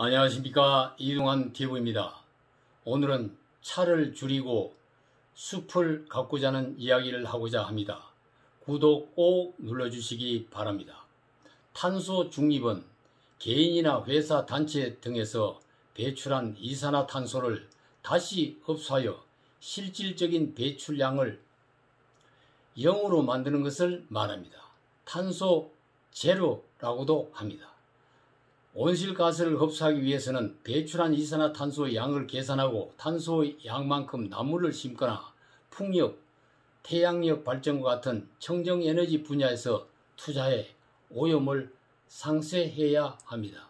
안녕하십니까, 이동환 TV입니다. 오늘은 차를 줄이고 숲을 가꾸자는 이야기를 하고자 합니다. 구독 꼭 눌러주시기 바랍니다. 탄소 중립은 개인이나 회사 단체 등에서 배출한 이산화탄소를 다시 흡수하여 실질적인 배출량을 0으로 만드는 것을 말합니다. 탄소 제로라고도 합니다. 온실가스를 흡수하기 위해서는 배출한 이산화탄소의 양을 계산하고 탄소의 양만큼 나무를 심거나 풍력, 태양력 발전과 같은 청정에너지 분야에서 투자해 오염을 상쇄해야 합니다.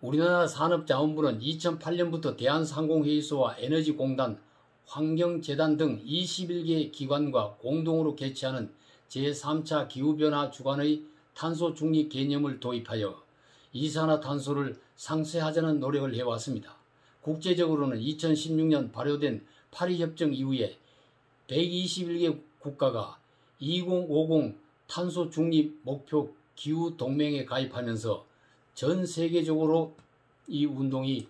우리나라 산업자원부는 2008년부터 대한상공회의소와 에너지공단, 환경재단 등 21개 기관과 공동으로 개최하는 제3차 기후변화 주간의 탄소 중립 개념을 도입하여 이산화탄소를 상쇄하자는 노력을 해왔습니다. 국제적으로는 2016년 발효된 파리협정 이후에 121개 국가가 2050 탄소 중립 목표 기후동맹에 가입하면서 전 세계적으로 이 운동이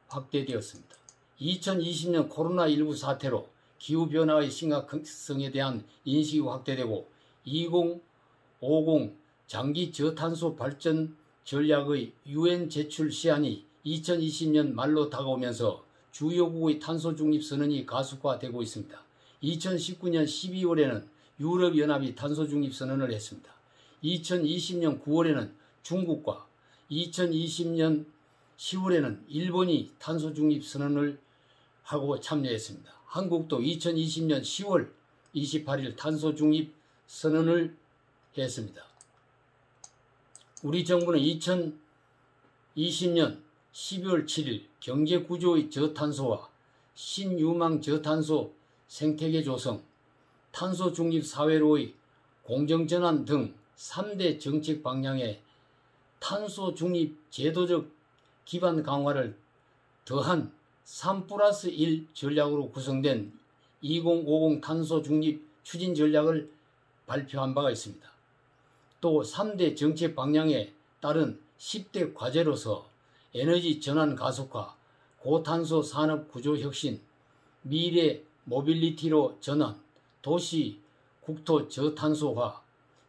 확대되었습니다. 2020년 코로나19 사태로 기후변화의 심각성에 대한 인식이 확대되고 2050 장기 저탄소 발전 전략의 UN 제출 시한이 2020년 말로 다가오면서 주요국의 탄소 중립 선언이 가속화되고 있습니다. 2019년 12월에는 유럽연합이 탄소 중립 선언을 했습니다. 2020년 9월에는 중국과 2020년 10월에는 일본이 탄소 중립 선언을 하고 참여했습니다. 한국도 2020년 10월 28일 탄소 중립 선언을 했습니다. 우리 정부는 2020년 12월 7일 경제구조의 저탄소와 신유망 저탄소 생태계 조성, 탄소 중립 사회로의 공정전환 등 3대 정책 방향에 탄소 중립 제도적 기반 강화를 더한 3+1 전략으로 구성된 2050 탄소 중립 추진 전략을 발표한 바가 있습니다. 또 3대 정책 방향에 따른 10대 과제로서 에너지 전환 가속화, 고탄소 산업 구조 혁신, 미래 모빌리티로 전환, 도시 국토 저탄소화,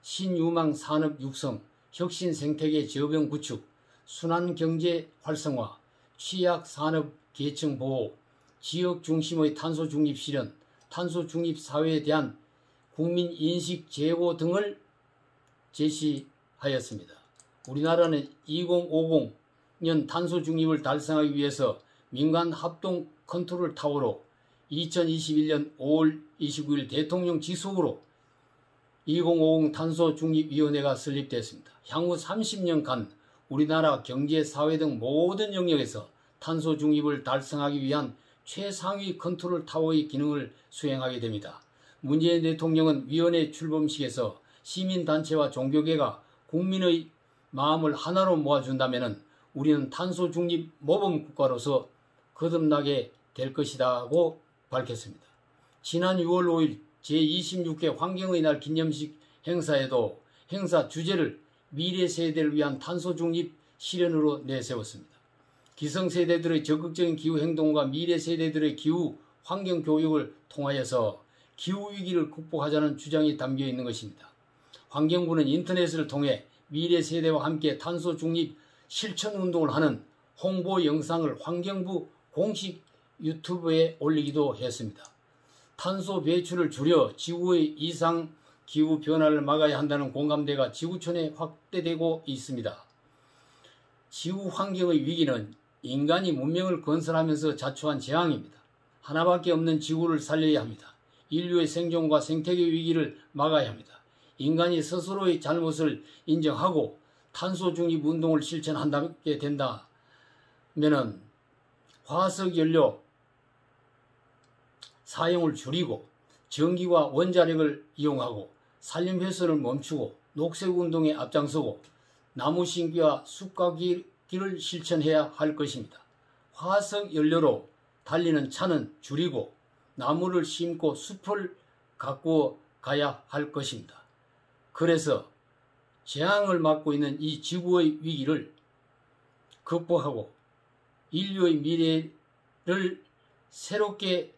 신유망 산업 육성, 혁신 생태계 저변 구축, 순환경제 활성화, 취약 산업 계층 보호, 지역 중심의 탄소 중립 실현, 탄소 중립 사회에 대한 국민 인식 제고 등을 제시하였습니다. 우리나라는 2050년 탄소 중립을 달성하기 위해서 민간 합동 컨트롤 타워로 2021년 5월 29일 대통령 지속으로 2050 탄소 중립위원회가 설립됐습니다. 향후 30년간 우리나라 경제, 사회 등 모든 영역에서 탄소 중립을 달성하기 위한 최상위 컨트롤 타워의 기능을 수행하게 됩니다. 문재인 대통령은 위원회 출범식에서 시민단체와 종교계가 국민의 마음을 하나로 모아준다면 우리는 탄소 중립 모범 국가로서 거듭나게 될 것이라고 밝혔습니다. 지난 6월 5일 제26회 환경의 날 기념식 행사에도 행사 주제를 미래 세대를 위한 탄소 중립 실현으로 내세웠습니다. 기성세대들의 적극적인 기후행동과 미래 세대들의 기후 환경 교육을 통하여서 기후위기를 극복하자는 주장이 담겨 있는 것입니다. 환경부는 인터넷을 통해 미래 세대와 함께 탄소 중립 실천 운동을 하는 홍보 영상을 환경부 공식 유튜브에 올리기도 했습니다. 탄소 배출을 줄여 지구의 이상 기후 변화를 막아야 한다는 공감대가 지구촌에 확대되고 있습니다. 지구 환경의 위기는 인간이 문명을 건설하면서 자초한 재앙입니다. 하나밖에 없는 지구를 살려야 합니다. 인류의 생존과 생태계 위기를 막아야 합니다. 인간이 스스로의 잘못을 인정하고 탄소 중립 운동을 실천하게 된다면 화석연료 사용을 줄이고 전기와 원자력을 이용하고 산림훼손을 멈추고 녹색운동에 앞장서고 나무 심기와 숲가기를 실천해야 할 것입니다. 화석연료로 달리는 차는 줄이고 나무를 심고 숲을 가꾸어 가야 할 것입니다. 그래서 재앙을 맞고 있는 이 지구의 위기를 극복하고 인류의 미래를 새롭게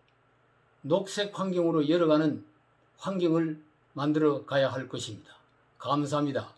녹색 환경으로 열어가는 환경을 만들어 가야 할 것입니다. 감사합니다.